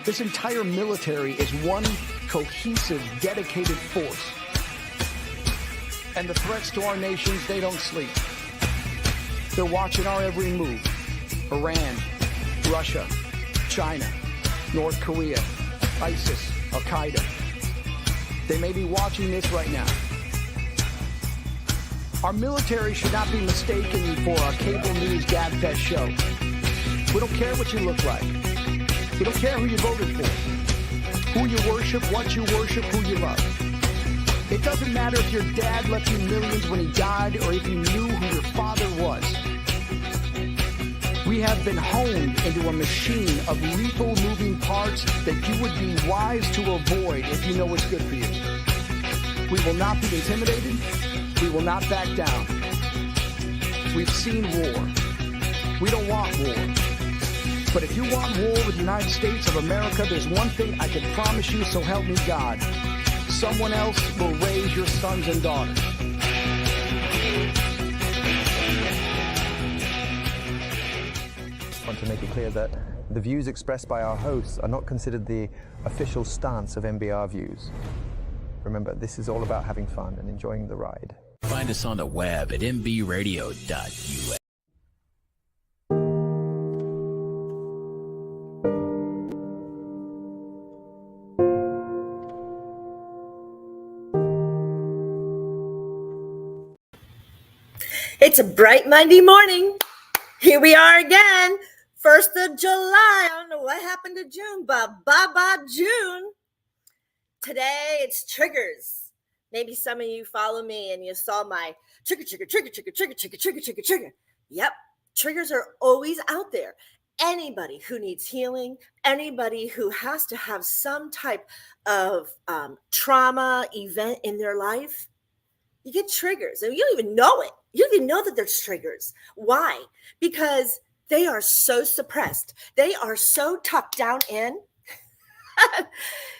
This entire military is one cohesive, dedicated force. And the threats to our nations, they don't sleep. They're watching our every move. Iran, Russia, China, North Korea, ISIS, Al-Qaeda. They may be watching this right now. Our military should not be mistaken for a cable news gabfest show. We don't care what you look like. We don't care who you voted for, who you worship, what you worship, who you love. It doesn't matter if your dad left you millions when he died or if you knew who your father was. We have been honed into a machine of lethal moving parts that you would be wise to avoid if you know what's good for you. We will not be intimidated. We will not back down. We've seen war. We don't want war. But if you want war with the United States of America, there's one thing I can promise you, so help me God. Someone else will raise your sons and daughters. I want to make it clear that the views expressed by our hosts are not considered the official stance of MBR Views. Remember, this is all about having fun and enjoying the ride. Find us on the web at mbradio.us. It's a bright Monday morning. Here we are again. 1st of July. I don't know what happened to June, but bye-bye June. Today it's triggers. Maybe some of you follow me and you saw my trigger. Yep, triggers are always out there. Anybody who needs healing, anybody who has to have some type of trauma event in their life, you get triggers and you don't even know it. You don't even know that there's triggers. Why? Because they are so suppressed. They are so tucked down in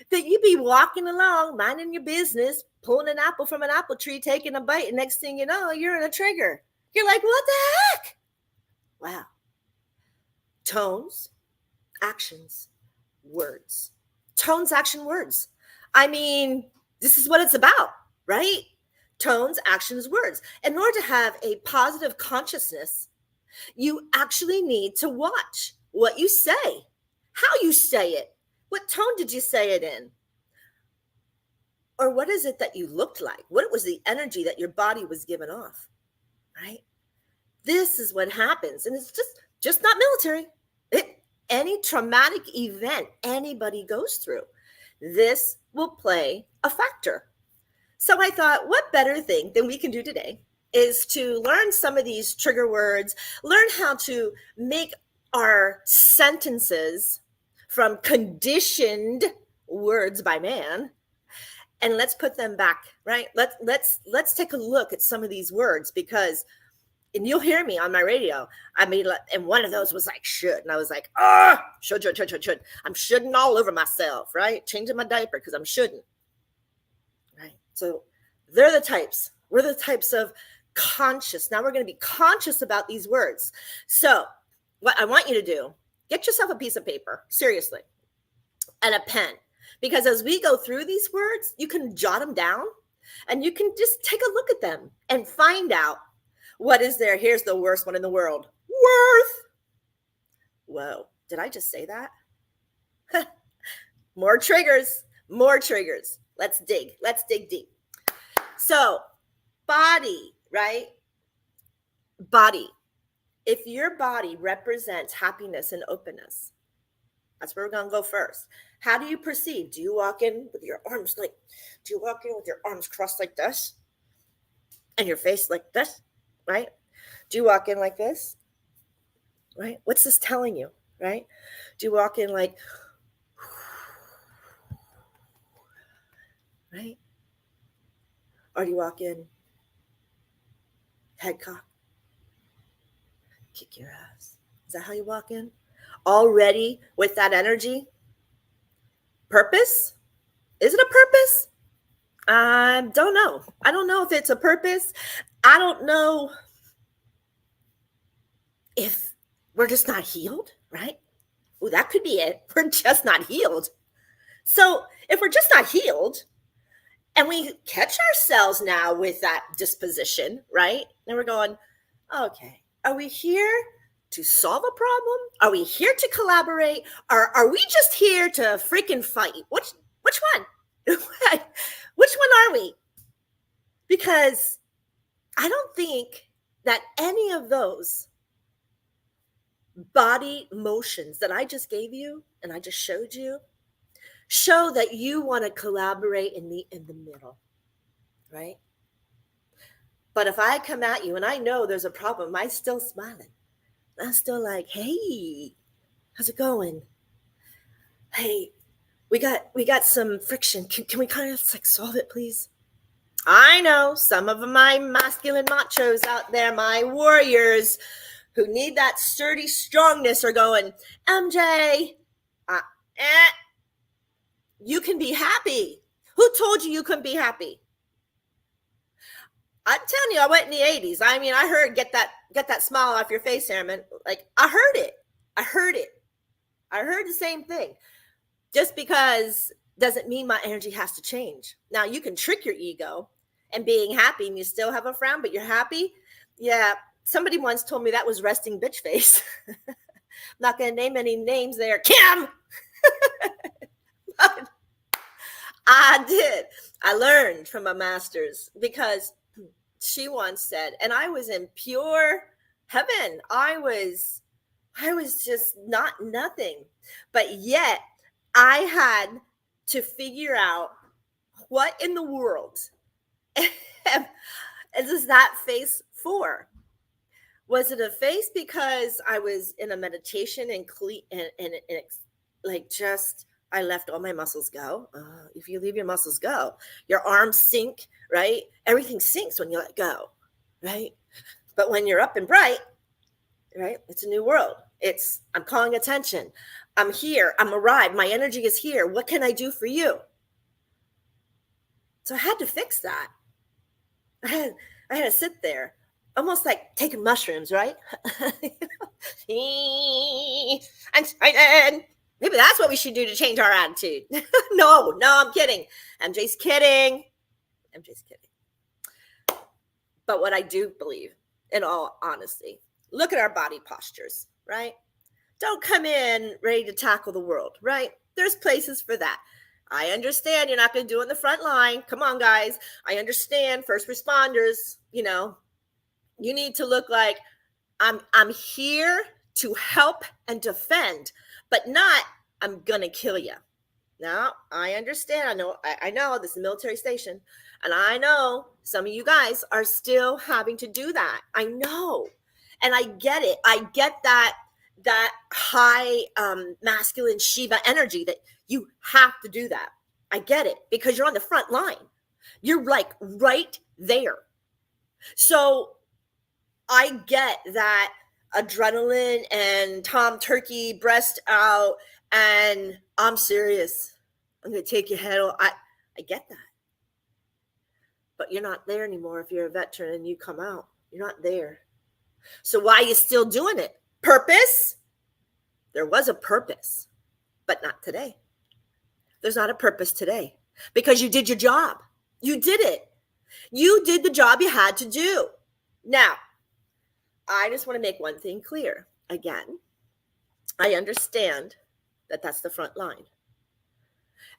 that you be walking along, minding your business, pulling an apple from an apple tree, taking a bite, and next thing you know, you're in a trigger. You're like, what the heck? Wow. Tones, actions, words. Tones, action, words. I mean, this is what it's about, right? Tones, actions, words. In order to have a positive consciousness, you actually need to watch what you say, how you say it. What tone did you say it in? Or what is it that you looked like? What was the energy that your body was giving off, right? This is what happens. And it's just not military. Any traumatic event anybody goes through, this will play a factor. So I thought, what better thing than we can do today is to learn some of these trigger words, learn how to make our sentences from conditioned words by man, and let's put them back, right? Let's take a look at some of these words, because, and you'll hear me on my radio. I mean, and one of those was like should, and I was like, should. I'm shoulding all over myself, right? Changing my diaper because I'm shouldn't, right? So they're the types. We're the types of conscious. Now we're going to be conscious about these words. So what I want you to do, get yourself a piece of paper, seriously, and a pen. Because as we go through these words, you can jot them down and you can just take a look at them and find out what is there. Here's the worst one in the world. Worth. Whoa, did I just say that? More triggers. Let's dig deep. So body, right? Body. If your body represents happiness and openness, that's where we're going to go first. How do you perceive? Do you walk in with your arms crossed like this and your face like this, right? Do you walk in like this, right? What's this telling you, right? Do you walk in like, right? Or do you walk in head cock? Kick your ass. Is that how you walk in? Already with that energy? Purpose? Is it a purpose? I don't know. I don't know if it's a purpose. I don't know if we're just not healed, right? Oh, that could be it. We're just not healed. So if we're just not healed and we catch ourselves now with that disposition, right? And we're going, okay, are we here to solve a problem? Are we here to collaborate? Or are we just here to freaking fight? Which one? Which one are we? Because I don't think that any of those body motions that I just gave you and I just showed you show that you want to collaborate and meet in the middle, right? But if I come at you and I know there's a problem, I'm still smiling. I'm still like, hey, how's it going? Hey, we got some friction. Can we kind of like solve it, please? I know some of my masculine machos out there, my warriors who need that sturdy strongness are going, MJ, you can be happy. Who told you couldn't be happy? I'm telling you, I went in the 80s. I mean, I heard get that smile off your face, Airman. Like, I heard it. I heard the same thing. Just because doesn't mean my energy has to change. Now, you can trick your ego and being happy and you still have a frown, but you're happy. Yeah, somebody once told me that was resting bitch face. I'm not going to name any names there. Kim! But I did. I learned from my masters because she once said, and I was in pure heaven. I was just not nothing. But yet I had to figure out what in the world is that face for? Was it a face because I was in a meditation and like just I left all my muscles go? If you leave your muscles go, your arms sink, right? Everything sinks when you let go, right? But when you're up and bright, right? It's a new world. I'm calling attention. I'm here. I'm arrived. My energy is here. What can I do for you? So I had to fix that. I had to sit there, almost like taking mushrooms, right? I'm excited. Maybe that's what we should do to change our attitude. No, I'm kidding. MJ's kidding. But what I do believe, in all honesty, look at our body postures, right? Don't come in ready to tackle the world, right? There's places for that. I understand you're not going to do it in the front line. Come on, guys. I understand first responders, you need to look like I'm here to help and defend, but not I'm going to kill you. Now, I understand. I know this is a military station, and I know some of you guys are still having to do that. I know. And I get it. I get that high masculine Shiva energy that you have to do that. I get it because you're on the front line. You're like right there. So I get that adrenaline and Tom Turkey breast out and I'm serious. I'm going to take your head off. I get that. But you're not there anymore if you're a veteran and you come out. You're not there. So why are you still doing it? Purpose? There was a purpose, but not today. There's not a purpose today because you did your job. You did it. You did the job you had to do. Now, I just want to make one thing clear. Again, I understand that that's the front line.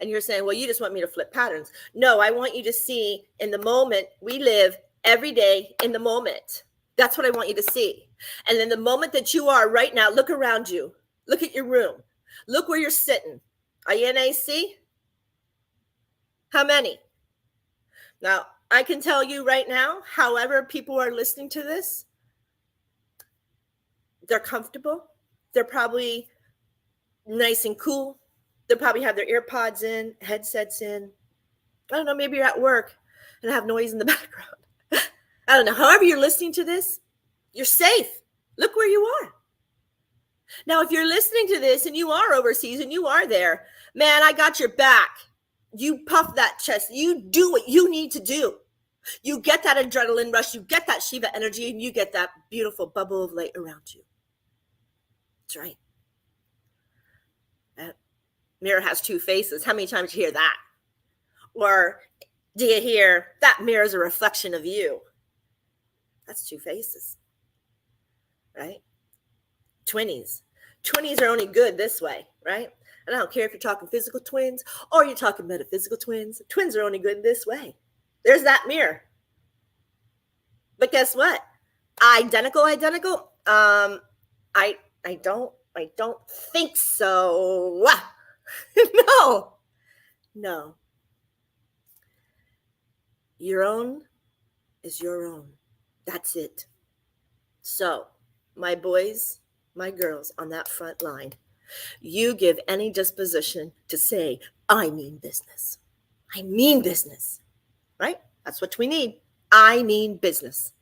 And you're saying, well, you just want me to flip patterns. No, I want you to see in the moment we live every day in the moment. That's what I want you to see. And then the moment that you are right now, look around you. Look at your room. Look where you're sitting. Are you in AC? How many? Now, I can tell you right now, however people are listening to this, they're comfortable. They're probably nice and cool. They'll probably have their ear pods in, headsets in. I don't know, maybe you're at work and have noise in the background. I don't know. However you're listening to this, you're safe. Look where you are. Now, if you're listening to this and you are overseas and you are there, man, I got your back. You puff that chest. You do what you need to do. You get that adrenaline rush. You get that Shiva energy and you get that beautiful bubble of light around you. That's right. That mirror has two faces. How many times do you hear that? Or do you hear that mirror is a reflection of you? That's two faces, right? Twinnies. Twinnies are only good this way, right? And I don't care if you're talking physical twins or you're talking metaphysical twins. Twins are only good this way. There's that mirror. But guess what? Identical. I don't think so. No. Your own is your own. That's it. So, my boys, my girls on that front line, you give any disposition to say, I mean business. I mean business, right? That's what we need. I mean business.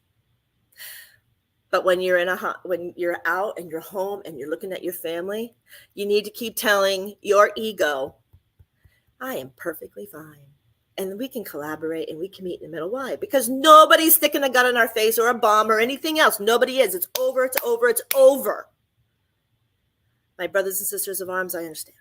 But when you're when you're out and you're home and you're looking at your family, you need to keep telling your ego, I am perfectly fine. And we can collaborate and we can meet in the middle. Why? Because nobody's sticking a gun in our face or a bomb or anything else. Nobody is. It's over. It's over. It's over. My brothers and sisters of arms, I understand.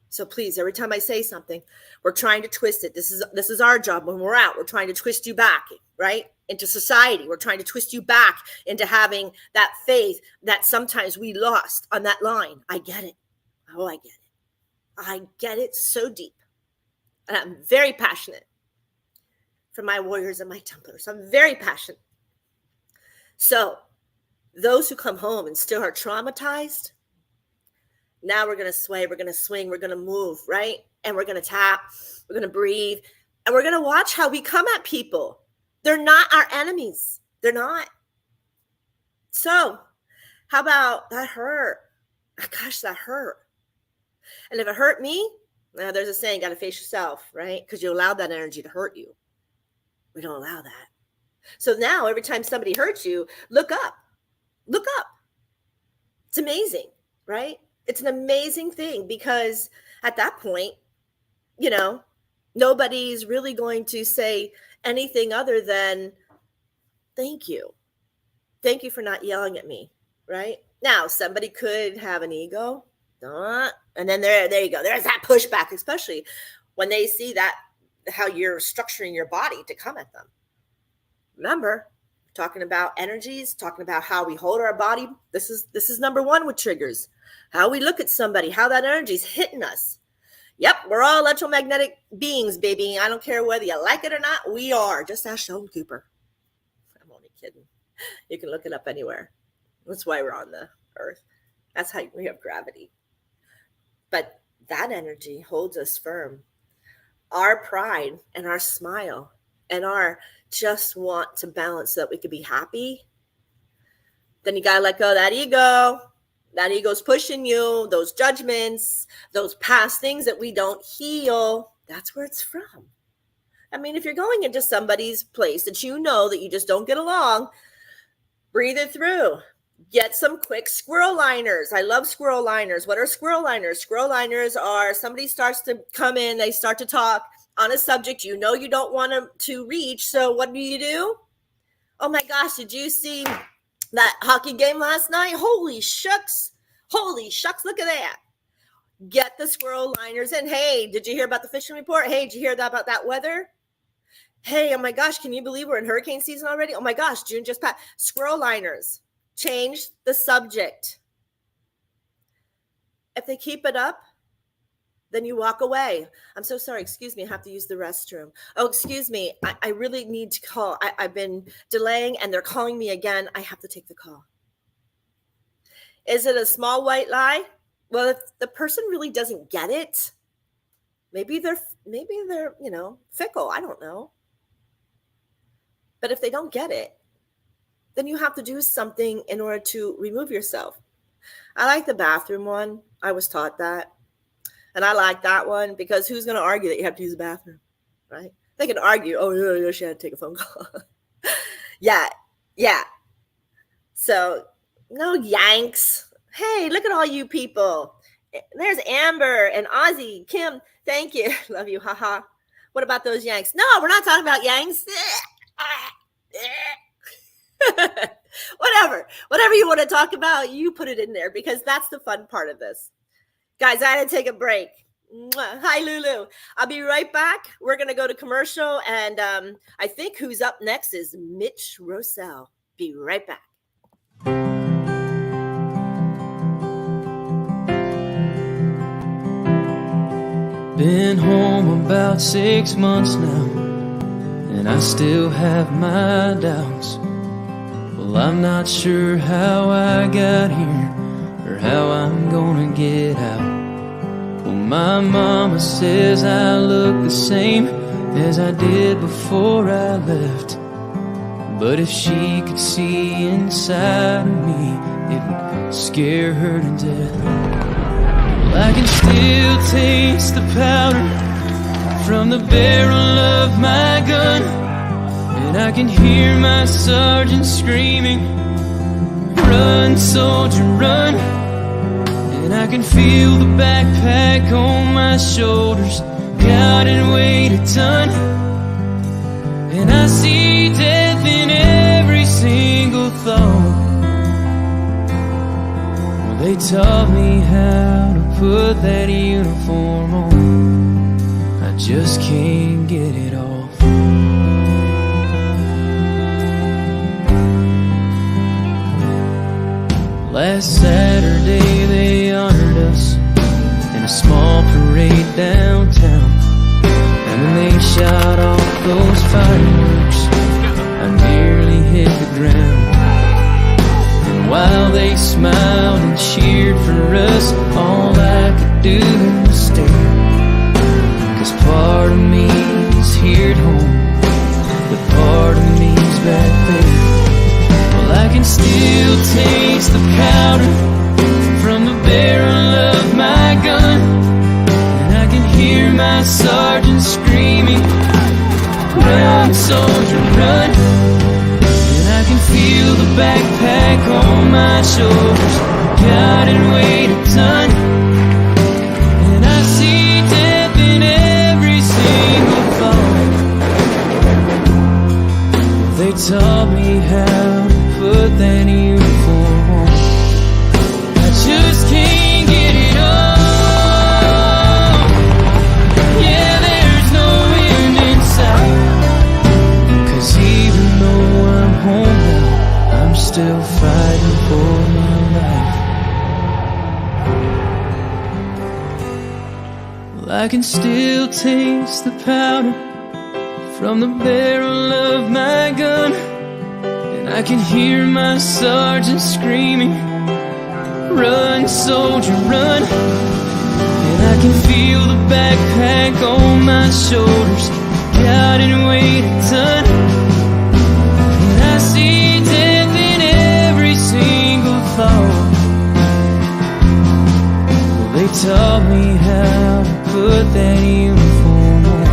So please, every time I say something, we're trying to twist it. This is our job when we're out. We're trying to twist you back, right? Into society. We're trying to twist you back into having that faith that sometimes we lost on that line. I get it. Oh, I get it. I get it so deep. And I'm very passionate for my warriors and my Templars. I'm very passionate. So those who come home and still are traumatized, now we're going to sway, we're going to swing, we're going to move, right? And we're going to tap, we're going to breathe, and we're going to watch how we come at people. They're not our enemies. They're not. So how about that hurt? Gosh, that hurt. And if it hurt me, now, there's a saying, got to face yourself, right? Because you allowed that energy to hurt you. We don't allow that. So now every time somebody hurts you, look up. Look up. It's amazing, right? It's an amazing thing because at that point, nobody's really going to say anything other than, thank you. Thank you for not yelling at me, right? Now, somebody could have an ego. And then there you go. There's that pushback, especially when they see that how you're structuring your body to come at them. Remember, talking about energies, talking about how we hold our body. This is number one with triggers. How we look at somebody, how that energy is hitting us. Yep, we're all electromagnetic beings, baby. I don't care whether you like it or not. We are. Just ask Sheldon Cooper. I'm only kidding. You can look it up anywhere. That's why we're on the earth. That's how we have gravity. But that energy holds us firm. Our pride and our smile and our just want to balance so that we could be happy. Then you got to let go of that ego. That ego's pushing you, those judgments, those past things that we don't heal. That's where it's from. I mean, if you're going into somebody's place that you know that you just don't get along, breathe it through. Get some quick squirrel liners. I love squirrel liners. What are squirrel liners? Squirrel liners are somebody starts to come in, they start to talk on a subject you know you don't want to reach. So what do? Oh my gosh, did you see that hockey game last night? Holy shucks, look at that. Get the squirrel liners in. Hey, did you hear about the fishing report? Hey, did you hear about that weather? Hey, oh my gosh, can you believe we're in hurricane season already? Oh my gosh, June just passed. Squirrel liners. Change the subject. If they keep it up, then you walk away. I'm so sorry. Excuse me. I have to use the restroom. Oh, excuse me. I really need to call. I've been delaying and they're calling me again. I have to take the call. Is it a small white lie? Well, if the person really doesn't get it, maybe they're fickle. I don't know. But if they don't get it, then you have to do something in order to remove yourself. I like the bathroom one. I was taught that. And I like that one because who's going to argue that you have to use the bathroom, right? They can argue, oh, yeah, she had to take a phone call. Yeah. So, no yanks. Hey, look at all you people. There's Amber and Ozzy, Kim, thank you. Love you, haha. What about those yanks? No, we're not talking about yanks. Whatever you want to talk about, you put it in there because that's the fun part of this. Guys, I had to take a break. Mwah. Hi, Lulu. I'll be right back. We're going to go to commercial. And I think who's up next is Mitch Rossell. Be right back. Been home about 6 months now, and I still have my doubts. Well, I'm not sure how I got here or how I'm gonna get out. Well, my mama says I look the same as I did before I left. But if she could see inside of me, it would scare her to death. I can still taste the powder from the barrel of my gun, and I can hear my sergeant screaming, "Run, soldier, run!" And I can feel the backpack on my shoulders, got it weighed a ton. And I see death in every single thought. Well, they taught me how to put that uniform on. I just can't get it off. Last Saturday they honored us in a small parade downtown. And when they shot off those fireworks, I nearly hit the ground. And while they smiled and cheered for us, all I could do was stare. 'Cause part of me is here at home, but part of me's back there. Well, I can still taste the powder from the barrel of my gun, and I can hear my sergeant screaming, "Run, soldier, run!" And I can feel the backpack on my shoulders, got it weighed a ton. And I see death in every single thought. They taught me how to put that uniform on. I just can't get it off. Yeah, there's no end in sight. 'Cause even though I'm home now, I'm still fighting for my life. Well, I can still taste the powder from the barrel of my gun, and I can hear my sergeant screaming, "Run, soldier, run!" And I can feel the backpack on my shoulders, got it weighed a ton. And I see death in every single thought. Well, they taught me how to put that uniform on.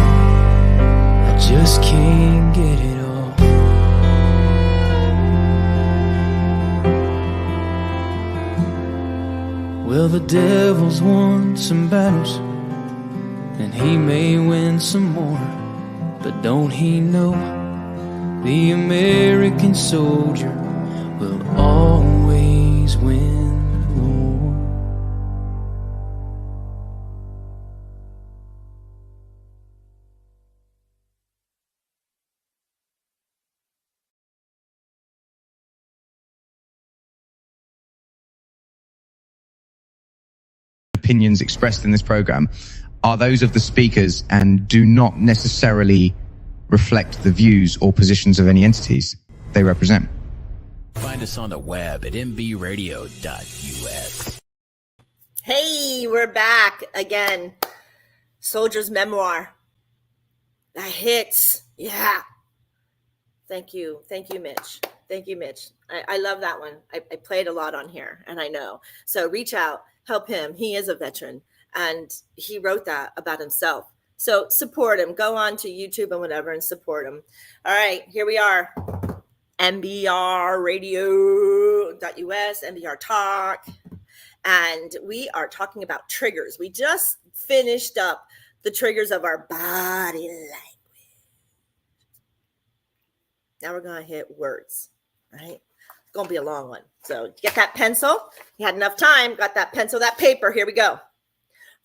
I just can't get it off. Well, the devil's won some battles, and he may win some more. But don't he know the American soldier will always win the war? Opinions expressed in this program are those of the speakers and do not necessarily reflect the views or positions of any entities they represent. Find us on the web at mbradio.us. Hey, we're back again. Soldier's Memoir. That hits. Yeah. Thank you. Thank you, Mitch. Thank you, Mitch. I love that one. I played a lot on here, and I know. So reach out, help him. He is a veteran, and he wrote that about himself. So support him. Go on to YouTube and whatever and support him. All right, here we are. mbradio.us, MBR Talk. And we are talking about triggers. We just finished up the triggers of our body language. Now we're going to hit words, right? It's going to be a long one. So get that pencil. You had enough time. Got that pencil, that paper. Here we go.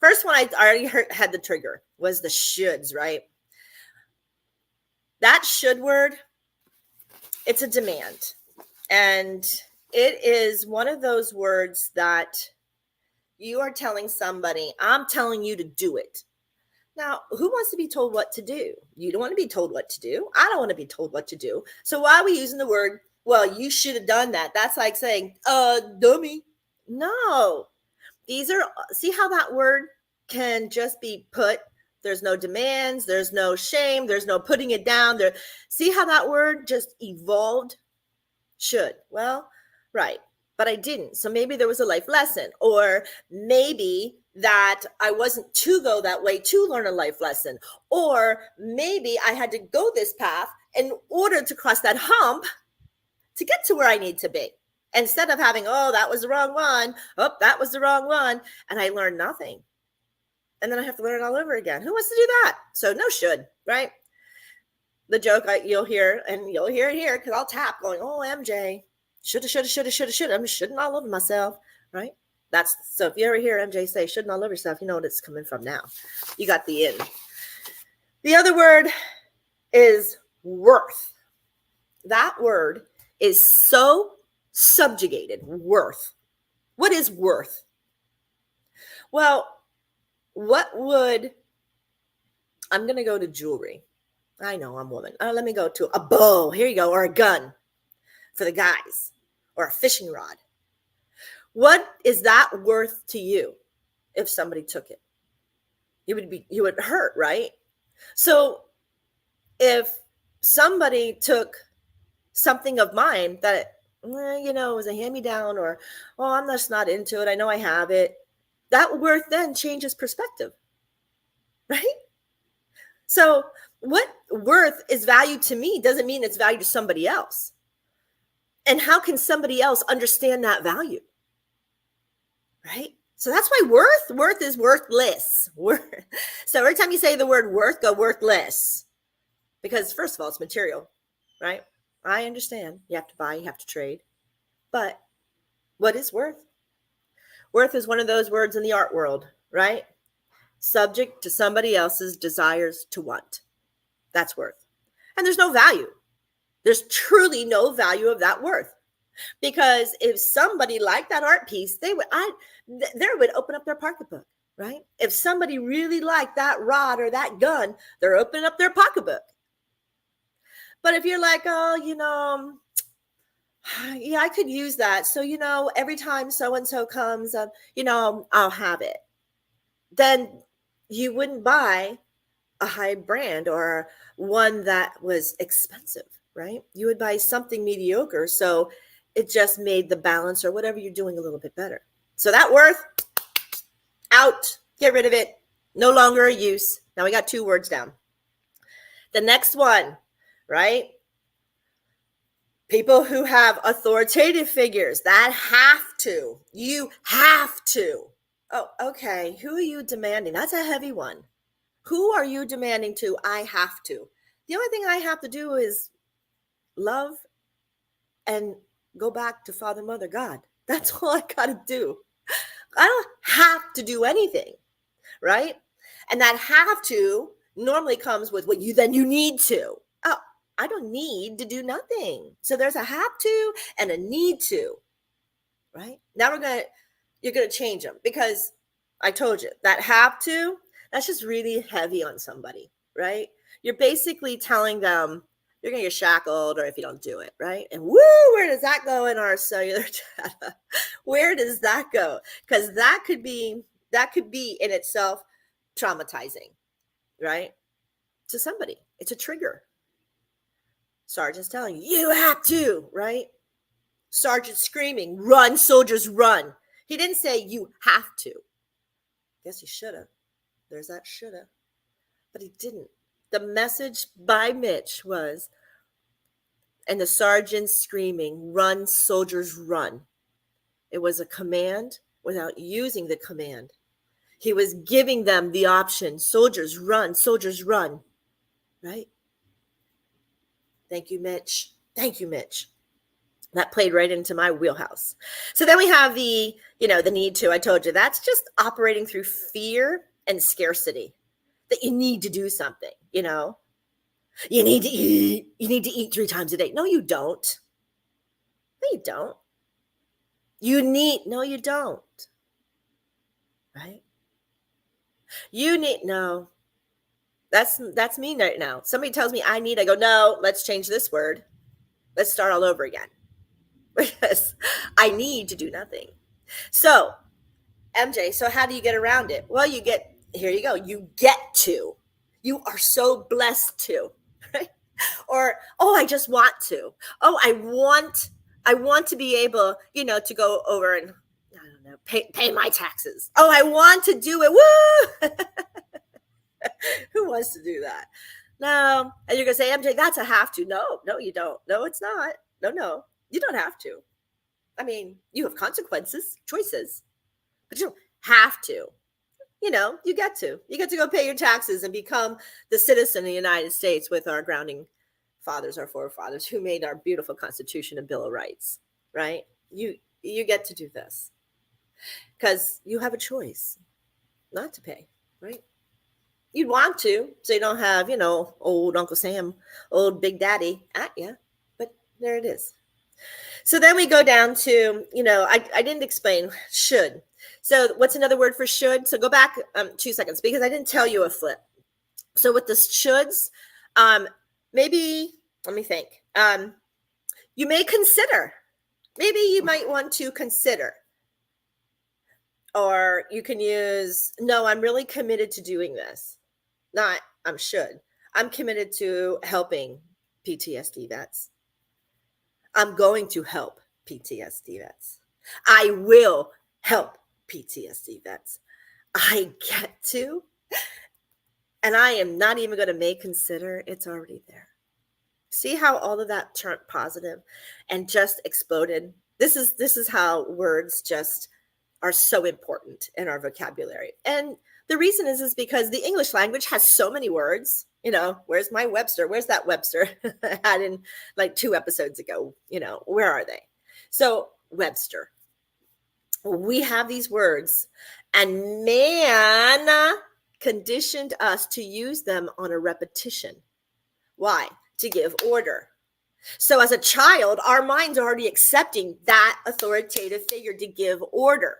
First one I already had the trigger was the shoulds, right? That should word, it's a demand. And it is one of those words that you are telling somebody, I'm telling you to do it. Now, who wants to be told what to do? You don't want to be told what to do. I don't want to be told what to do. So why are we using the word, well, you should have done that? That's like saying, dummy. No. These are, see how that word can just be put. There's no demands. There's no shame. There's no putting it down there. See how that word just evolved? Should. Well, right. But I didn't. So maybe there was a life lesson, or maybe that I wasn't to go that way to learn a life lesson, or maybe I had to go this path in order to cross that hump to get to where I need to be. Instead of having, oh, that was the wrong one. Oh, that was the wrong one. And I learned nothing. And then I have to learn it all over again. Who wants to do that? So no should, right? The joke you'll hear, and you'll hear it here, because I'll tap going, oh, MJ, shoulda. I'm shouldn't all over myself, right? That's, so if you ever hear MJ say shouldn't all over yourself, you know what it's coming from now. You got the in. The other word is worth. That word is so subjugated. Worth. What is worth? Well, I'm going to go to jewelry. I know I'm a woman. Let me go to a bow. Here you go. Or a gun for the guys, or a fishing rod. What is that worth to you if somebody took it? You would hurt, right? So if somebody took something of mine that, was a hand-me-down, or, oh, I'm just not into it, I know I have it, that worth then changes perspective, right? So what worth is value to me doesn't mean it's value to somebody else. And how can somebody else understand that value? Right? So that's why worth is worthless. So every time you say the word worth, go worthless. Because first of all, it's material, right? I understand. You have to buy, you have to trade. But what is worth? Worth is one of those words in the art world, right? Subject to somebody else's desires to want. That's worth. And there's no value. There's truly no value of that worth. Because if somebody liked that art piece, they would open up their pocketbook, right? If somebody really liked that rod or that gun, they're opening up their pocketbook. But if you're like, oh, yeah, I could use that. So, every time so-and-so comes, I'll have it. Then you wouldn't buy a high brand or one that was expensive, right? You would buy something mediocre. So it just made the balance or whatever you're doing a little bit better. So that worth, out, get rid of it. No longer a use. Now we got 2 words down. The next one, right? People who have authoritative figures that have to. You have to. Oh, okay. Who are you demanding? That's a heavy one. Who are you demanding to? I have to. The only thing I have to do is love and go back to Father, Mother, God. That's all I got to do. I don't have to do anything, right? And that have to normally comes with what you need to. Oh, I don't need to do nothing. So there's a have to and a need to, right? Now you're going to change them, because I told you that have to, that's just really heavy on somebody, right? You're basically telling them you're going to get shackled, or if you don't do it, right? And where does that go in our cellular data? Where does that go? Because that could be in itself traumatizing, right? To somebody. It's a trigger. Sergeant's telling you, you have to, right? Sergeant screaming, run, soldiers, run. He didn't say you have to. Guess he should have. There's that shoulda. But he didn't. The message by Mitch was, and the sergeant screaming, run, soldiers, run. It was a command without using the command. He was giving them the option, soldiers, run, right? Thank you, Mitch. Thank you, Mitch. That played right into my wheelhouse. So then we have the, the need to, I told you, that's just operating through fear and scarcity, that you need to do something, you need to eat 3 times a day. No, you don't. No, you don't. No, you don't. Right? No, that's me right now. Somebody tells me I go, no, let's change this word. Let's start all over again. Because I need to do nothing. So, MJ, so how do you get around it? Well, here you go. You get to. You are so blessed to, right? Or, oh, I just want to. Oh, I want to be able, to go over and, I don't know, pay my taxes. Oh, I want to do it. Woo! Who wants to do that? No. And you're going to say, MJ, that's a have to. No, you don't. No, it's not. No. You don't have to. I mean, you have consequences, choices, but you don't have to. You get to. You get to go pay your taxes and become the citizen of the United States with our grounding fathers, our forefathers, who made our beautiful Constitution and Bill of Rights, right? You get to do this because you have a choice not to pay, right? You'd want to, so you don't have, old Uncle Sam, old Big Daddy at you, but there it is. So then we go down to, I didn't explain should. So what's another word for should? So go back 2 seconds because I didn't tell you a flip. So with the shoulds, maybe, let me think. You may consider. Maybe you might want to consider. Or you can use, no, I'm really committed to doing this. Not, I'm should. I'm committed to helping PTSD vets. I'm going to help PTSD vets. I will help PTSD vets. I get to. And I am not even going to make consider. It's already there. See how all of that turned positive and just exploded? This is how words just are so important in our vocabulary. And the reason is because the English language has so many words. Where's my Webster? Where's that Webster I had in like 2 episodes ago? Where are they? So Webster. We have these words, and man conditioned us to use them on a repetition. Why? To give order. So as a child, our mind's already accepting that authoritative figure to give order.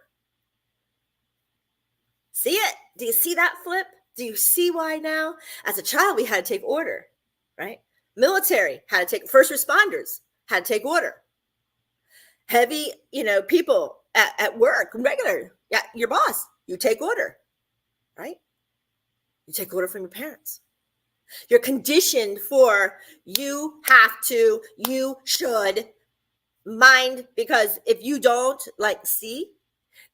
See it? Do you see that flip? Do you see why now? As a child, we had to take order, right? Military had to take, first responders had to take order. Heavy, people at work, regular, your boss, you take order, right? You take order from your parents. You're conditioned for you have to, you should mind, because if you don't, see,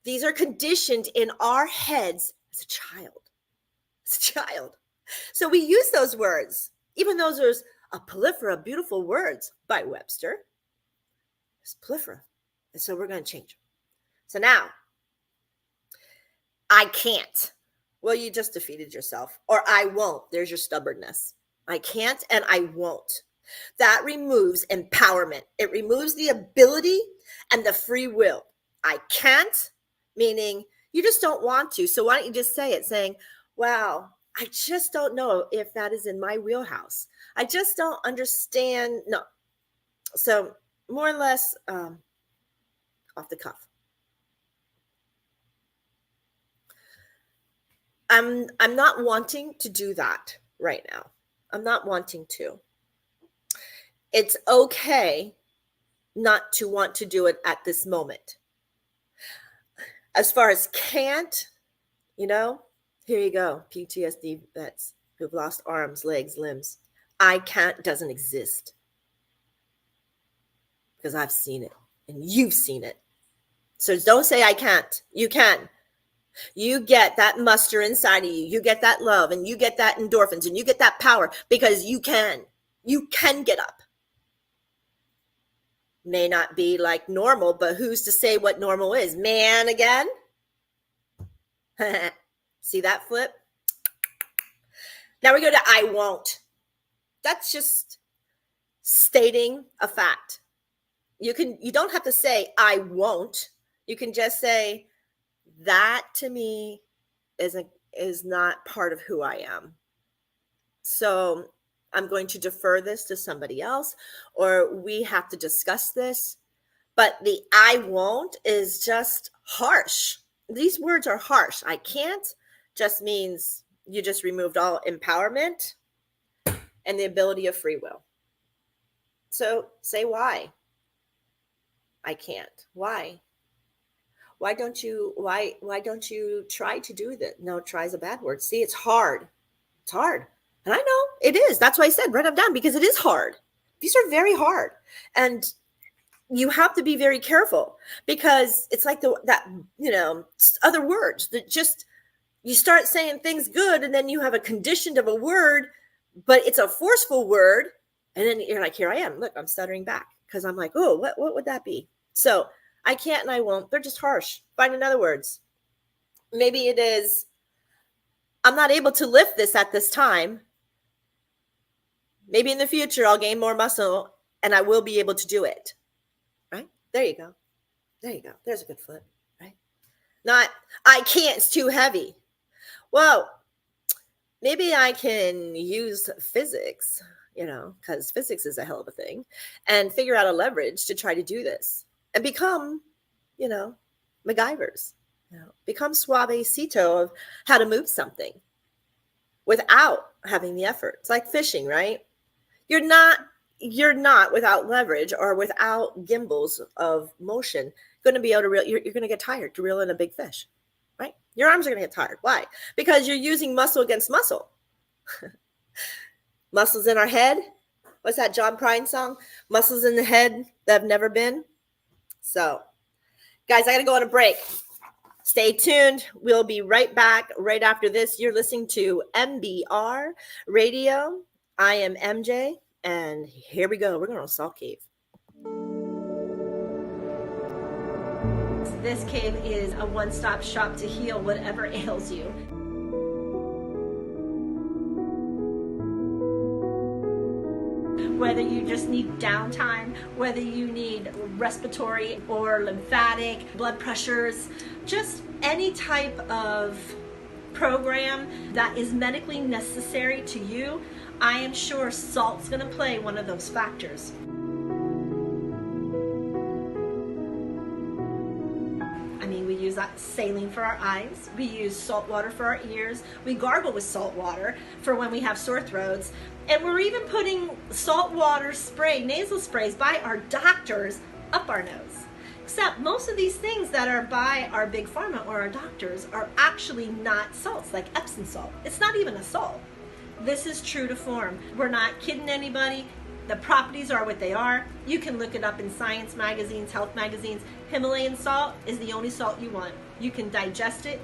these are conditioned in our heads as a child. So we use those words, even though there's a plethora of beautiful words by Webster. There's plethora. And so we're going to change them. So now, I can't. Well, you just defeated yourself. Or I won't. There's your stubbornness. I can't and I won't. That removes empowerment. It removes the ability and the free will. I can't, meaning you just don't want to. So why don't you just say it, saying, wow, I just don't know if that is in my wheelhouse. I just don't understand. No. So more or less off the cuff. I'm not wanting to do that right now. I'm not wanting to. It's okay not to want to do it at this moment. As far as can't, here you go. PTSD vets who've lost arms, legs, limbs. I can't doesn't exist. Because I've seen it and you've seen it. So don't say I can't. You can. You get that muster inside of you. You get that love and you get that endorphins and you get that power because you can. You can get up. May not be like normal, but who's to say what normal is? Man again? See that flip? Now we go to I won't. That's just stating a fact. You don't have to say, I won't. You can just say, that to me is not part of who I am. So I'm going to defer this to somebody else, or we have to discuss this. But the I won't is just harsh. These words are harsh. I can't just means you just removed all empowerment and the ability of free will. So say why. I can't. Why? Why don't you try to do that? No, try is a bad word. See, it's hard. It's hard. And I know it is. That's why I said write them down, because it is hard. These are very hard. And you have to be very careful, because it's like other words that just, you start saying things good and then you have a conditioned of a word, but it's a forceful word. And then you're like, here I am. Look, I'm stuttering back because I'm like, oh, what would that be? So I can't and I won't. They're just harsh. Find another words. Maybe it is, I'm not able to lift this at this time. Maybe in the future I'll gain more muscle and I will be able to do it. Right? There you go. There you go. There's a good foot. Right? Not, I can't, it's too heavy. Well, maybe I can use physics, because physics is a hell of a thing, and figure out a leverage to try to do this and become, MacGyvers, become suavecito of how to move something without having the effort. It's like fishing, right? You're not without leverage or without gimbals of motion going to be able to reel. You're going to get tired to reel in a big fish, right? Your arms are going to get tired. Why? Because you're using muscle against muscle. Muscles in our head. What's that John Prine song? Muscles in the head that have never been. So, guys, I got to go on a break. Stay tuned. We'll be right back right after this. You're listening to MBR Radio. I am MJ, and here we go. We're going to Salt Cave. This cave is a one-stop shop to heal whatever ails you. Whether you just need downtime, whether you need respiratory or lymphatic, blood pressures, just any type of program that is medically necessary to you, I am sure salt's going to play one of those factors. We use saline for our eyes. We use salt water for our ears. We gargle with salt water for when we have sore throats. And we're even putting salt water spray, nasal sprays by our doctors up our nose. Except most of these things that are by our big pharma or our doctors are actually not salts, like Epsom salt. It's not even a salt. This is true to form. We're not kidding anybody. The properties are what they are. You can look it up in science magazines, health magazines. Himalayan salt is the only salt you want. You can digest it,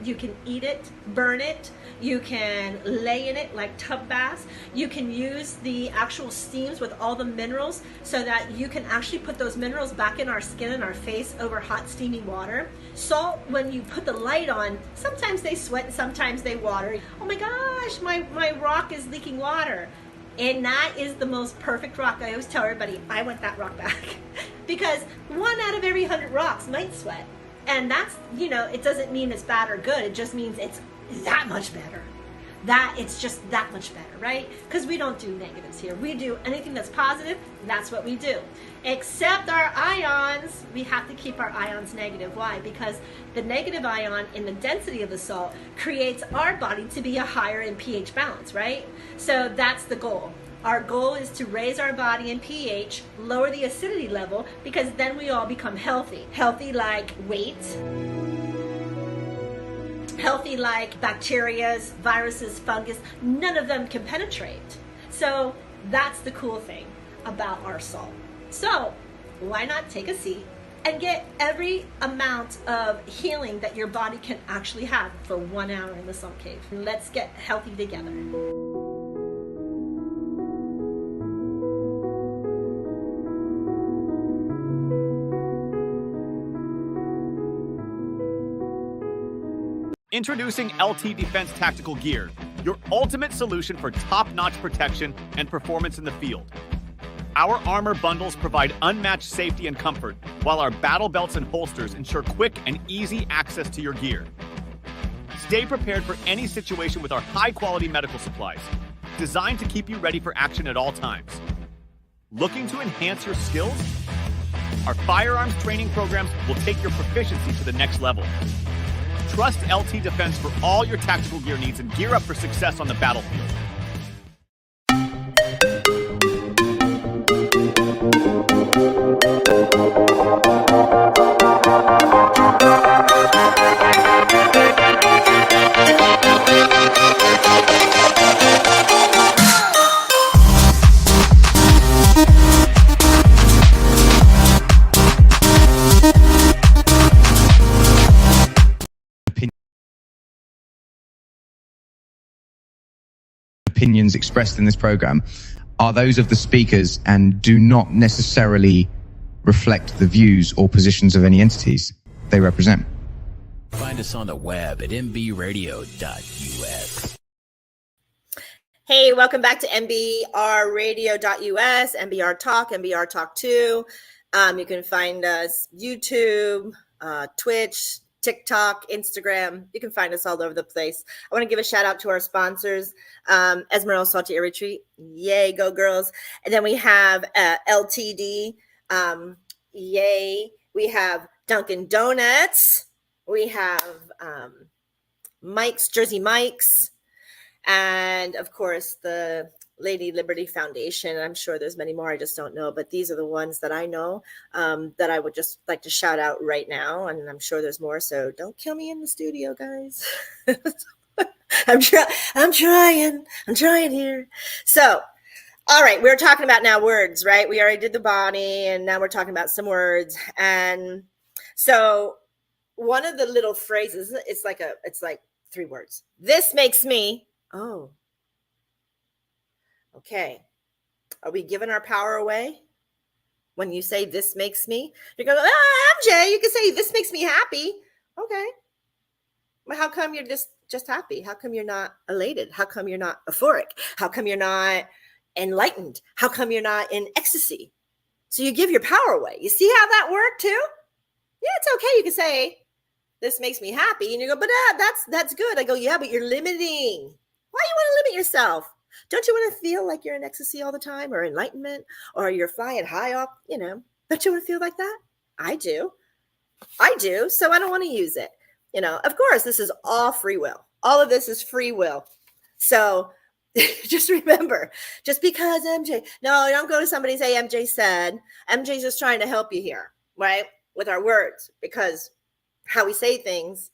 you can eat it, burn it, you can lay in it like tub baths. You can use the actual steams with all the minerals so that you can actually put those minerals back in our skin and our face over hot steamy water. Salt, when you put the light on, sometimes they sweat and sometimes they water. Oh my gosh, my rock is leaking water. And that is the most perfect rock. I always tell everybody, I want that rock back. Because 1 out of every 100 rocks might sweat. And that's, it doesn't mean it's bad or good. It just means it's that much better. It's just that much better, right? Because we don't do negatives here. We do anything that's positive, that's what we do. Except our ions, we have to keep our ions negative. Why? Because the negative ion in the density of the salt creates our body to be a higher in pH balance, right? So that's the goal. Our goal is to raise our body in pH, lower the acidity level, because then we all become healthy. Healthy like weight, healthy like bacteria, viruses, fungus. None of them can penetrate. So that's the cool thing about our salt. So why not take a seat and get every amount of healing that your body can actually have for 1 hour in the salt cave. Let's get healthy together. Introducing LT Defense Tactical Gear, your ultimate solution for top-notch protection and performance in the field. Our armor bundles provide unmatched safety and comfort, while our battle belts and holsters ensure quick and easy access to your gear. Stay prepared for any situation with our high-quality medical supplies, designed to keep you ready for action at all times. Looking to enhance your skills? Our firearms training programs will take your proficiency to the next level. Trust LT Defense for all your tactical gear needs and gear up for success on the battlefield. Opinions expressed in this program are those of the speakers and do not necessarily reflect the views or positions of any entities they represent. Find us on the web at mbradio.us. Hey, welcome back to mbrradio.us, MBR Talk, MBR Talk 2. You can find us YouTube, Twitch, TikTok, Instagram. You can find us all over the place. I want to give a shout out to our sponsors, Esmeralda Salty Air Retreat. Yay, go girls. And then we have LTD. Yay. We have Dunkin' Donuts. We have Mike's, Jersey Mike's. And of course, the Lady Liberty Foundation. I'm sure there's many more. I just don't know. But these are the ones that I know that I would just like to shout out right now. And I'm sure there's more. So don't kill me in the studio, guys. I'm trying here. So, all right. We're talking about now words, right? We already did the body and now we're talking about some words. And so one of the little phrases, it's like 3 words. This makes me, oh, okay. Are we giving our power away? When you say this makes me, you go, MJ, you can say this makes me happy. Okay. But how come you're just happy? How come you're not elated? How come you're not euphoric? How come you're not enlightened? How come you're not in ecstasy? So you give your power away. You see how that worked too? Yeah, it's okay. You can say, this makes me happy. And you go, but that's good. I go, yeah, but you're limiting. Why you want to limit yourself? Don't you want to feel like you're in ecstasy all the time or enlightenment or you're flying high up, Don't you want to feel like that? I do. So I don't want to use it. Of course, this is all free will. All of this is free will. So just remember, just because MJ, no, don't go to somebody and say MJ said. MJ's just trying to help you here, right? With our words, because how we say things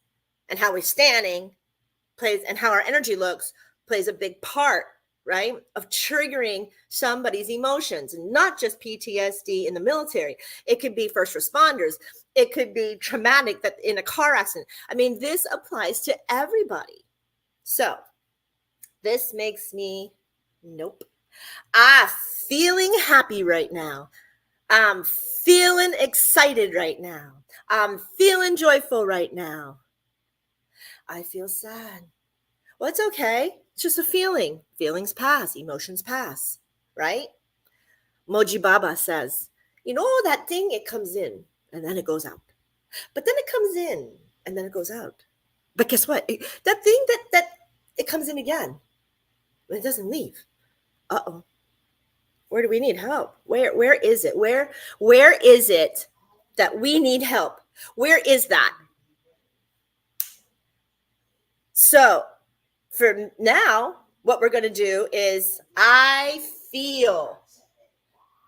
and how we're standing plays and how our energy looks plays a big part, right, of triggering somebody's emotions, and not just PTSD in the military. It could be first responders. It could be traumatic that in a car accident. I mean, this applies to everybody. So this makes me, nope. I'm feeling happy right now. I'm feeling excited right now. I'm feeling joyful right now. I feel sad. Well, it's okay. It's just a feeling. Feelings pass. Emotions pass, right? Moji Baba says, that thing, it comes in and then it goes out. But then it comes in and then it goes out. But guess what? That thing that it comes in again, but it doesn't leave. Uh-oh. Where do we need help? Where is it? Where is it that we need help? Where is that? So for now, what we're going to do is I feel.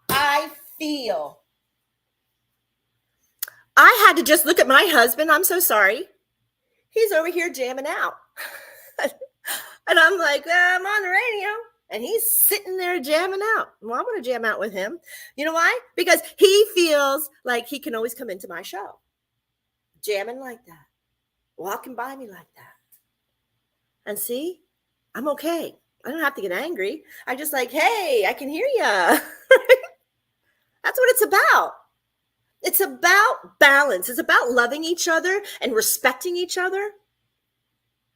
I had to just look at my husband. I'm so sorry. He's over here jamming out. And I'm like, I'm on the radio. And he's sitting there jamming out. Well, I want to jam out with him. You know why? Because he feels like he can always come into my show. Jamming like that. Walking by me like that. And see, I'm okay. I don't have to get angry. I just like, hey, I can hear you. That's what it's about. It's about balance. It's about loving each other and respecting each other.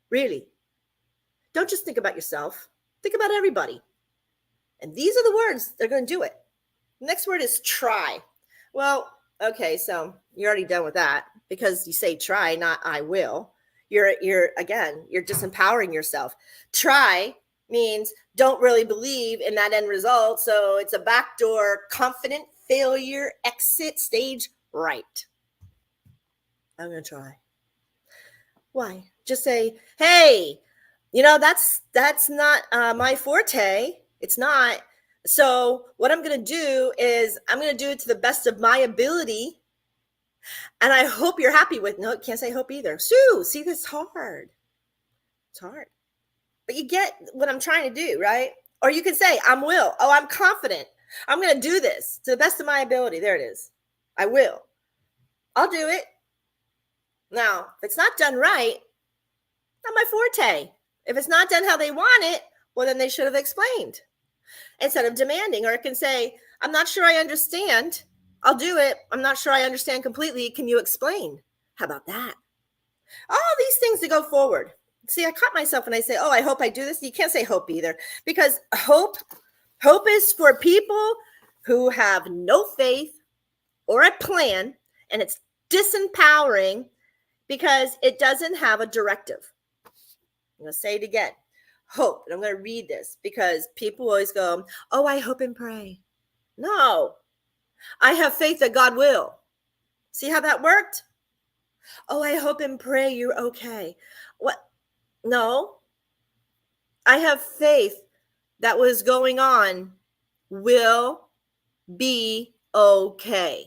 Really. Don't just think about yourself. Think about everybody. And these are the words that are going to do it. Next word is try. Well, okay, so you're already done with that because you say try, not I will. You're disempowering yourself. Try means don't really believe in that end result. So it's a backdoor confident failure exit stage right. I'm going to try. Why? Just say, hey, that's not my forte. It's not. So what I'm going to do is I'm going to do it to the best of my ability. And I hope you're happy with, no, can't say hope either. Sue, see, this is hard. It's hard. But you get what I'm trying to do, right? Or you can say, I'm will. Oh, I'm confident. I'm going to do this to the best of my ability. There it is. I will. I'll do it. Now, if it's not done right, not my forte. If it's not done how they want it, well, then they should have explained instead of demanding. Or it can say, I'm not sure I understand. I'll do it. I'm not sure I understand completely. Can you explain? How about that? All these things to go forward. See, I caught myself when I say, oh, I hope I do this. You can't say hope either, because hope is for people who have no faith or a plan, and it's disempowering because it doesn't have a directive. I'm going to say it again. Hope. And I'm going to read this because people always go, oh, I hope and pray. No, I have faith that God will. See how that worked? Oh, I hope and pray you're okay. What? No, I have faith that what's going on will be okay.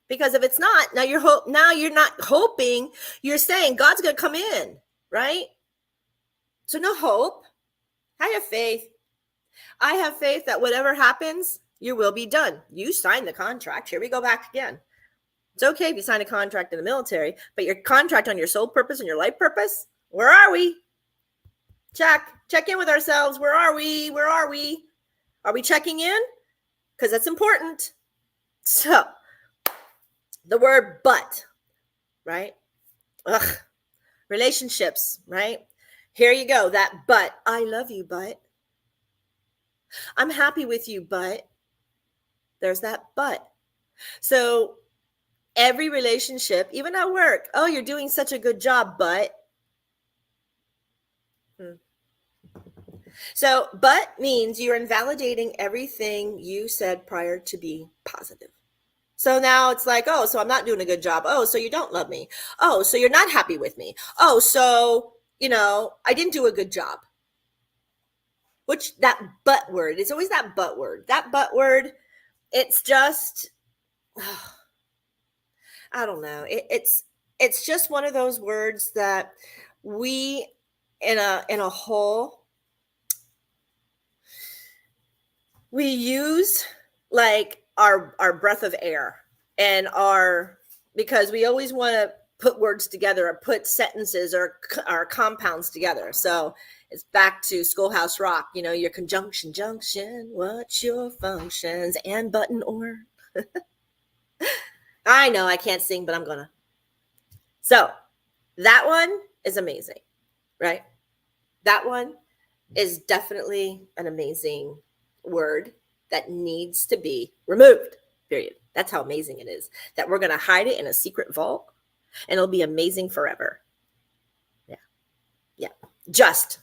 Because if it's not, now you're not hoping, you're saying God's going to come in, right? So no hope. I have faith. I have faith that whatever happens, your will be done. You signed the contract. Here we go back again. It's okay if you sign a contract in the military, but your contract on your soul purpose and your life purpose, where are we? Check in with ourselves. Where are we? Are we checking in? Because that's important. So the word but, right? Relationships, right? Here you go. That but. I love you, but. I'm happy with you, but. There's that but. So every relationship, even at work, oh, you're doing such a good job, but. So, but means you're invalidating everything you said prior to be positive. So now it's like, oh, so I'm not doing a good job. Oh, so you don't love me. Oh, so you're not happy with me. Oh, so, I didn't do a good job. Which that but word, it's always that but word. That but word, it's just, I don't know. It's just one of those words that we in a whole, we use like our breath of air and because we always want to put words together or put sentences or compounds together. So it's back to Schoolhouse Rock, your conjunction, junction, what's your functions, and button or. I know I can't sing, but I'm gonna. So that one is amazing, right? That one is definitely an amazing word that needs to be removed, period. That's how amazing it is, that we're going to hide it in a secret vault and it'll be amazing forever. Yeah. Just.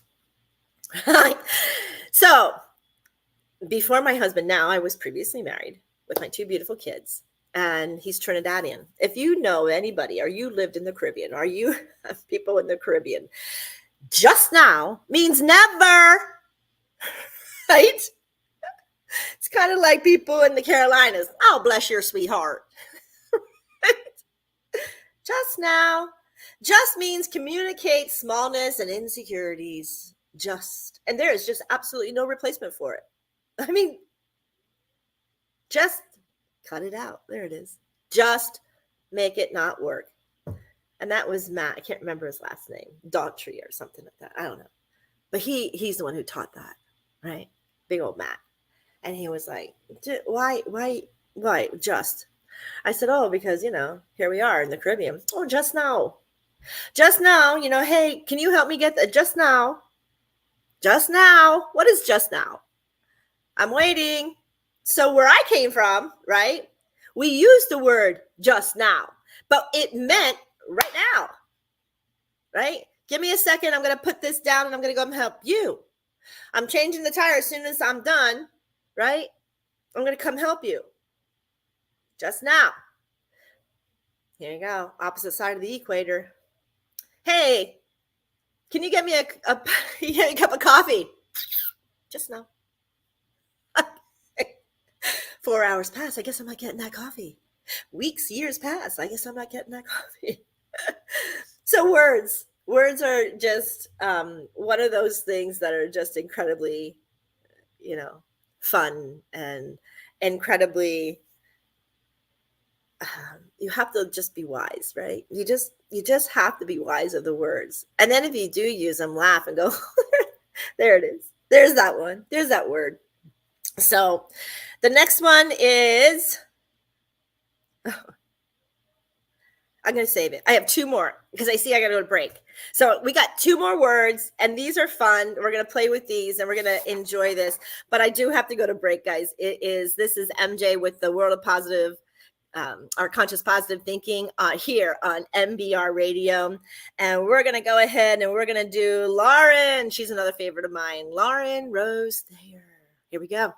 So before my husband, now I was previously married with my two beautiful kids, and he's Trinidadian. If you know anybody, or you lived in the Caribbean, or you have people in the Caribbean, just now means never, right? It's kind of like people in the Carolinas. Oh, bless your sweetheart. Just now. Just means communicate smallness and insecurities. Just. And there is just absolutely no replacement for it. I mean, just cut it out. There it is. Just make it not work. And that was Matt. I can't remember his last name. Daughtry or something like that. I don't know. But he's the one who taught that, right? Big old Matt. And he was like, why just? I said, oh, because, here we are in the Caribbean. Oh, just now, hey, can you help me get that? Just now. What is just now? I'm waiting. So where I came from, right, we used the word just now, but it meant right now, right? Give me a second. I'm going to put this down and I'm going to go and help you. I'm changing the tire as soon as I'm done, right? I'm going to come help you. Just now. Here you go. Opposite side of the equator. Hey, can you get me a cup of coffee? Just now. 4 hours pass. I guess I'm not getting that coffee. Weeks, years pass. I guess I'm not getting that coffee. So words are just one of those things that are just incredibly, fun and incredibly. You have to just be wise, right? You just have to be wise of the words. And then if you do use them, laugh and go, there it is. There's that one. There's that word. So the next one is, I'm going to save it. I have two more because I see I got to go to break. So we got two more words and these are fun. We're going to play with these and we're going to enjoy this, but I do have to go to break, guys. This is MJ with the World of Positive, our conscious positive thinking here on MBR Radio. And we're going to go ahead and we're going to do Lauren. She's another favorite of mine. Lauren Rose Thayer. Here we go.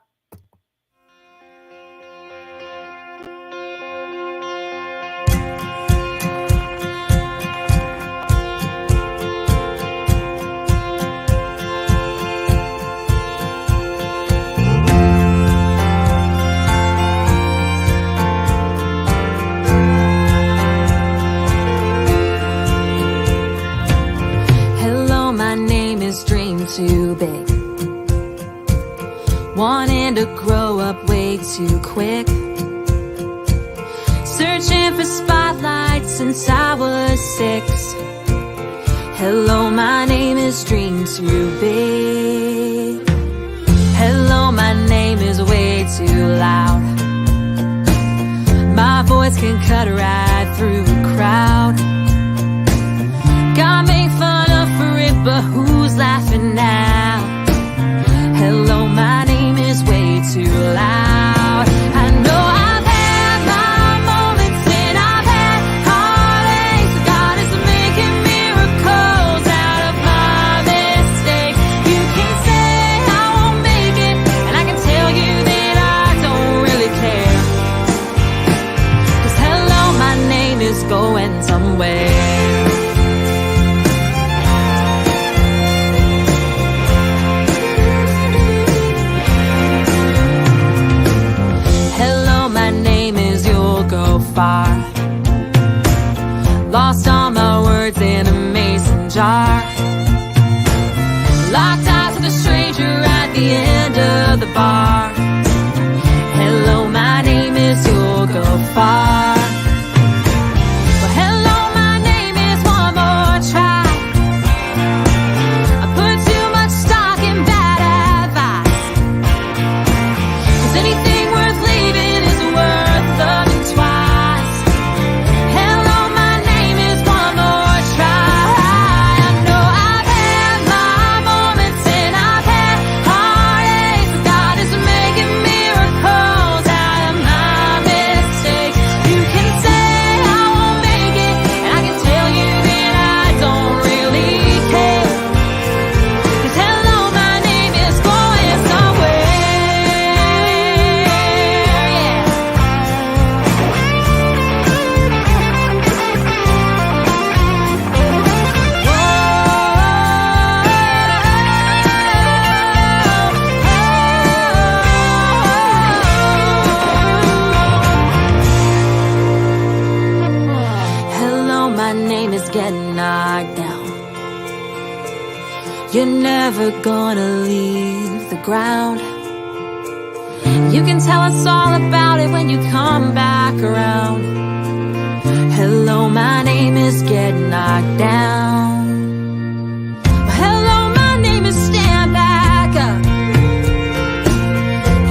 Too big, wanting to grow up way too quick, searching for spotlights since I was 6. Hello, my name is Dream Too Big. Hello, my name is way too loud. My voice can cut right through a crowd. Got made fun of for it, but who's laughing now? Hello, my name is way too loud. I know I've had my moments and I've had heartaches. God is making miracles out of my mistakes. You can say I won't make it, and I can tell you that I don't really care. 'Cause hello, my name is going somewhere. Far. Lost all my words in a mason jar. Locked eyes with a stranger at the end of the bar. Hello, my name is You'll Go Far. Well, hello, my name is One More Try. I put too much stock in bad advice. 'Cause anything worth leaving is worth loving twice. You're never gonna leave the ground. You can tell us all about it when you come back around. Hello, my name is Get Knocked Down. Hello, my name is Stand Back Up.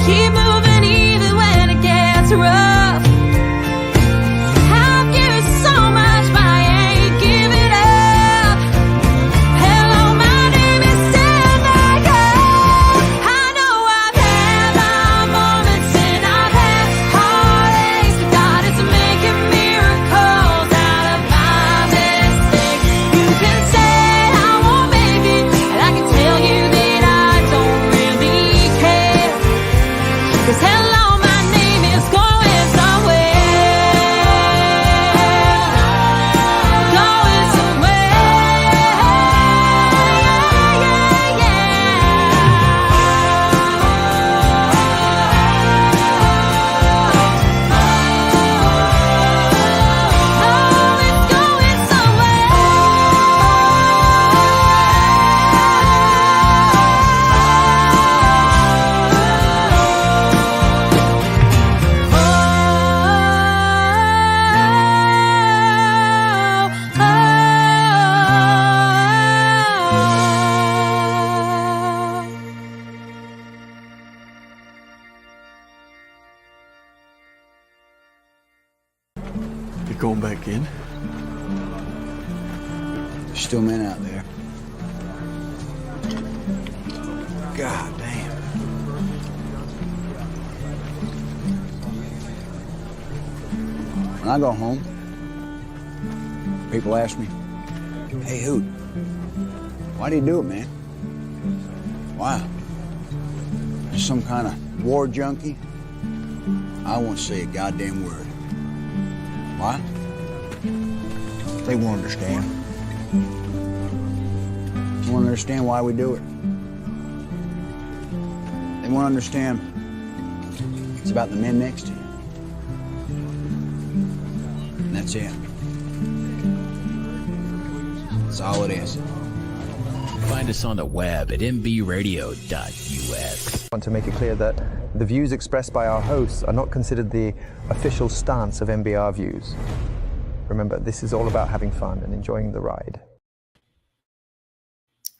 Keep moving even when it gets rough. I've given so much, but I ain't giving up. Hello, my name is Stand Back Up. I know I've had my moments and Still men out there. God damn. When I go home, people ask me, "Hey, Hoot, why do you do it, man? Why? Just some kind of war junkie?" I won't say a goddamn word. Why? They won't understand. They won't understand why we do it. They won't understand it's about the men next to you. And that's it. That's all it is. Find us on the web at mbradio.us. I want to make it clear that the views expressed by our hosts are not considered the official stance of MBR Views. Remember, this is all about having fun and enjoying the ride.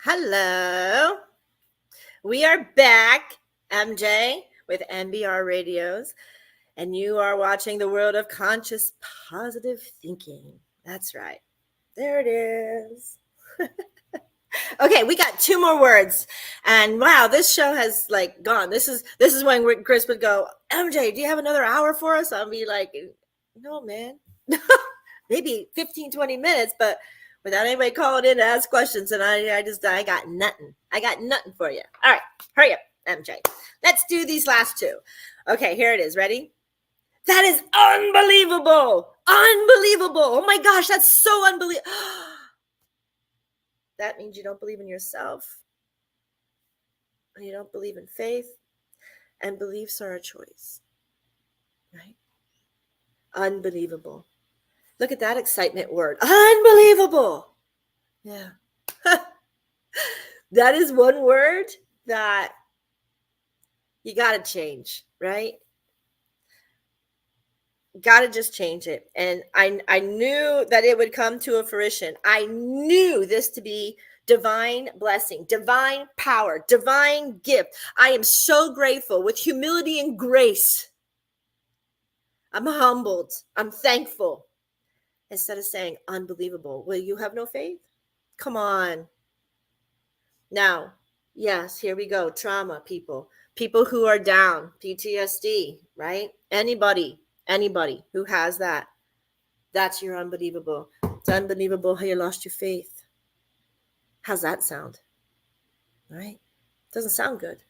Hello. We are back, MJ, with MBR Radios, and you are watching the world of conscious positive thinking. That's right. There it is. Okay, we got 2 more words, and wow, this show has like gone. This is when Chris would go, "MJ, do you have another hour for us?" I'll be like, "No, man." Maybe 15, 20 minutes, but without anybody calling in to ask questions, and I got nothing. I got nothing for you. All right, hurry up, MJ. Let's do these last 2. Okay, here it is. Ready? That is unbelievable. Unbelievable. Oh my gosh, that's so unbelievable. That means you don't believe in yourself, and you don't believe in faith, and beliefs are a choice, right? Unbelievable. Look at that excitement word. Unbelievable. Yeah. That is one word that you got to change, right? Got to just change it. And I knew that it would come to a fruition. I knew this to be divine blessing, divine power, divine gift. I am so grateful with humility and grace. I'm humbled. I'm thankful. Instead of saying unbelievable, will you have no faith? Come on. Now, yes, here we go. Trauma, people who are down, PTSD, right? Anybody who has that, that's your unbelievable. It's unbelievable how you lost your faith. How's that sound? Right? Doesn't sound good.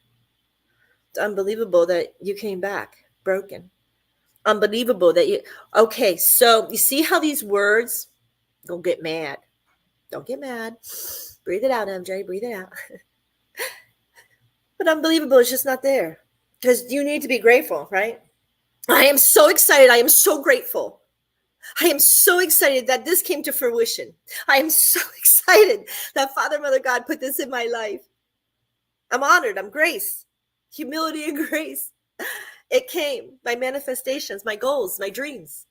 It's unbelievable that you came back broken. Unbelievable that you, okay, so you see how these words, don't get mad. Don't get mad. Breathe it out, MJ, breathe it out. But unbelievable is just not there, because you need to be grateful, right? I am so excited. I am so grateful. I am so excited that this came to fruition. I am so excited that Father, Mother, God put this in my life. I'm honored. I'm grace, humility and grace. It came, my manifestations, my goals, my dreams.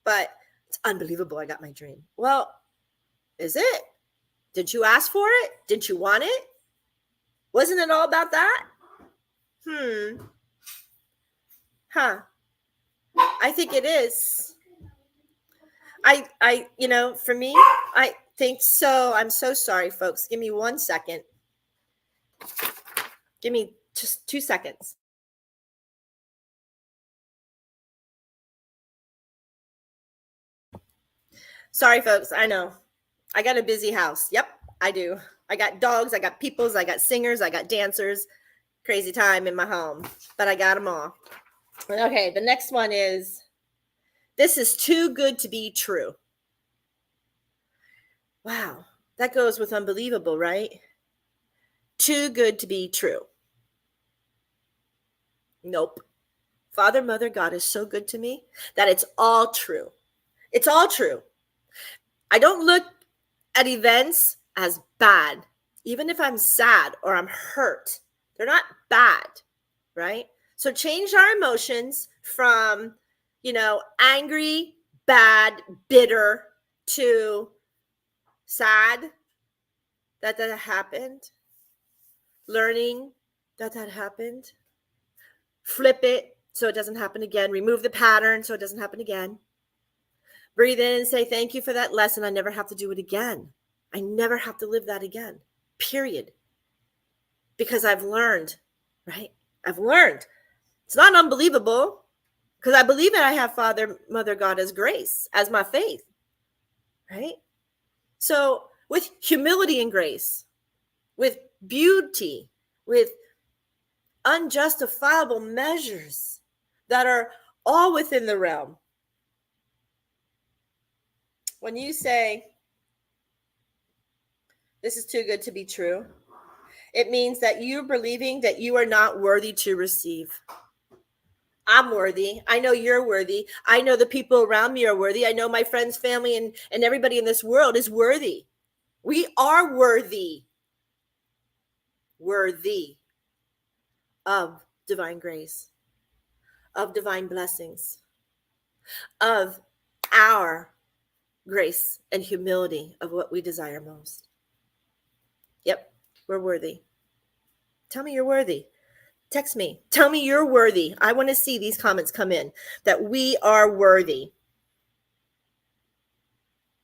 But it's unbelievable I got my dream. Well, is it? Did you ask for it? Didn't you want it? Wasn't it all about that? I think it is. For me, I think so. I'm so sorry, folks. Give me 1 second. Give me just 2 seconds. Sorry, folks. I know. I got a busy house. Yep, I do. I got dogs. I got peoples. I got singers. I got dancers. Crazy time in my home. But I got them all. Okay, the next one is, this is too good to be true. Wow, that goes with unbelievable, right? Too good to be true. Nope. Father, Mother, God is so good to me that it's all true. It's all true. I don't look at events as bad. Even if I'm sad or I'm hurt, they're not bad, right? So change our emotions from, angry, bad, bitter to sad that happened, learning that happened, flip it so it doesn't happen again, remove the pattern so it doesn't happen again, breathe in and say, thank you for that lesson. I never have to do it again. I never have to live that again, period. Because I've learned, right? I've learned. It's not unbelievable because I believe that I have Father, Mother, God as grace, as my faith, right? So with humility and grace, with beauty, with unjustifiable measures that are all within the realm. When you say, this is too good to be true, it means that you're believing that you are not worthy to receive. I'm worthy. I know you're worthy. I know the people around me are worthy. I know my friends, family, and everybody in this world is worthy. We are worthy. Worthy of divine grace, of divine blessings, of our grace and humility of what we desire most. Yep, we're worthy. Tell me you're worthy. Text me. Tell me you're worthy. I want to see these comments come in that we are worthy.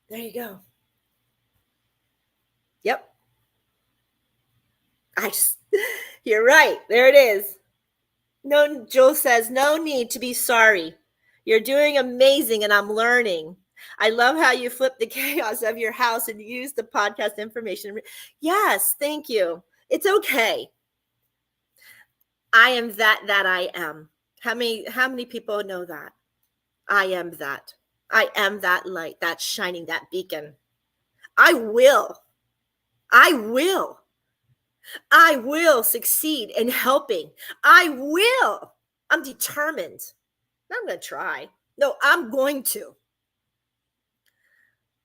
There you go. Yep. You're right. There it is. No, Joel says, no need to be sorry. You're doing amazing and I'm learning. I love how you flip the chaos of your house and use the podcast information. Yes, thank you. It's okay. I am that I am. How many people know that? I am that. I am that light, that shining, that beacon. I will succeed in helping. I'm determined. I'm going to try. No, I'm going to.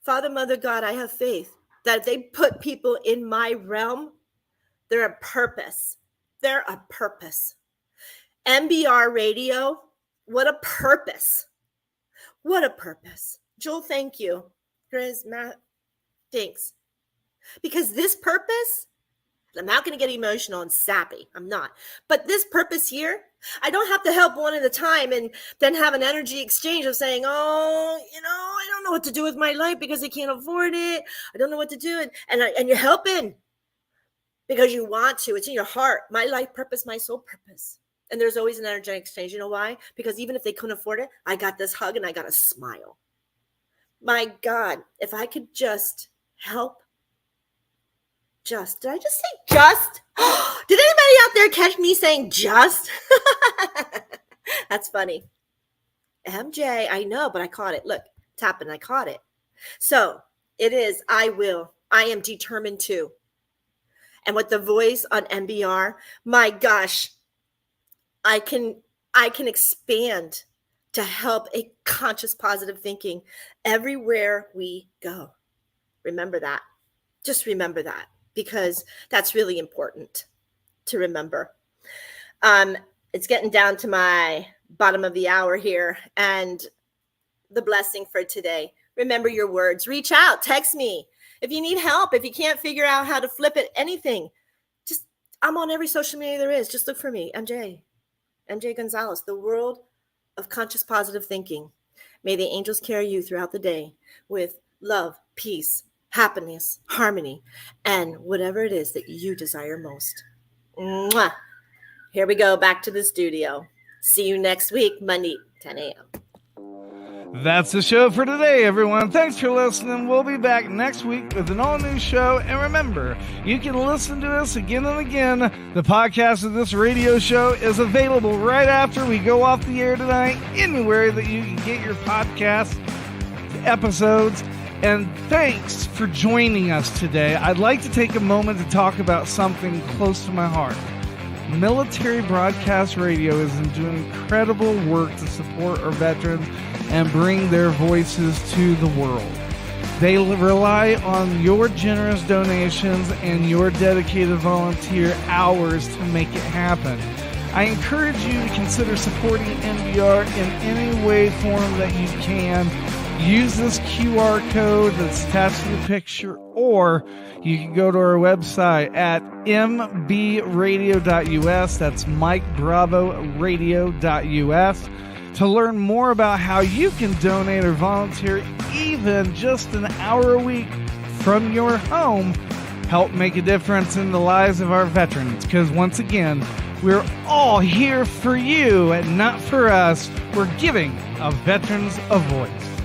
Father, Mother, God, I have faith that they put people in my realm. They're a purpose. They're a purpose. MBR radio, what a purpose. What a purpose. Joel, thank you. Chris, Matt, thanks. Because this purpose, I'm not going to get emotional and sappy. I'm not. But this purpose here, I don't have to help one at a time and then have an energy exchange of saying, oh, I don't know what to do with my life because I can't afford it. I don't know what to do. And you're helping because you want to. It's in your heart. My life purpose, my soul purpose. And there's always an energy exchange. You know why? Because even if they couldn't afford it, I got this hug and I got a smile. My God, if I could just help. Did I just say just? Did anybody out there catch me saying just? That's funny. MJ, I know, but I caught it. Look, tapping, I caught it. So it is, I will. I am determined to. And with the voice on MBR, my gosh, I can expand to help a conscious positive thinking everywhere we go. Remember that. Just remember that. Because that's really important to remember. It's getting down to my bottom of the hour here. And the blessing for today. Remember your words. Reach out. Text me. If you need help, if you can't figure out how to flip it, anything. I'm on every social media there is. Just look for me. MJ Gonzalez. The world of conscious positive thinking. May the angels carry you throughout the day with love, peace, happiness, harmony, and whatever it is that you desire most. Mwah. Here we go, back to the studio. See you next week, Monday, 10 a.m. That's the show for today, everyone. Thanks for listening. We'll be back next week with an all-new show. And remember, you can listen to us again and again. The podcast of this radio show is available right after we go off the air tonight, anywhere that you can get your podcast episodes. And thanks for joining us today. I'd like to take a moment to talk about something close to my heart. Military Broadcast Radio is doing incredible work to support our veterans and bring their voices to the world. They rely on your generous donations and your dedicated volunteer hours to make it happen. I encourage you to consider supporting NBR in any way, form that you can. Use this QR code that's attached to the picture, or you can go to our website at mbradio.us. That's Mike Bravo Radio.us to learn more about how you can donate or volunteer even just an hour a week from your home help make a difference in the lives of our veterans. Because once again, we're all here for you and not for us. We're giving our veterans a voice.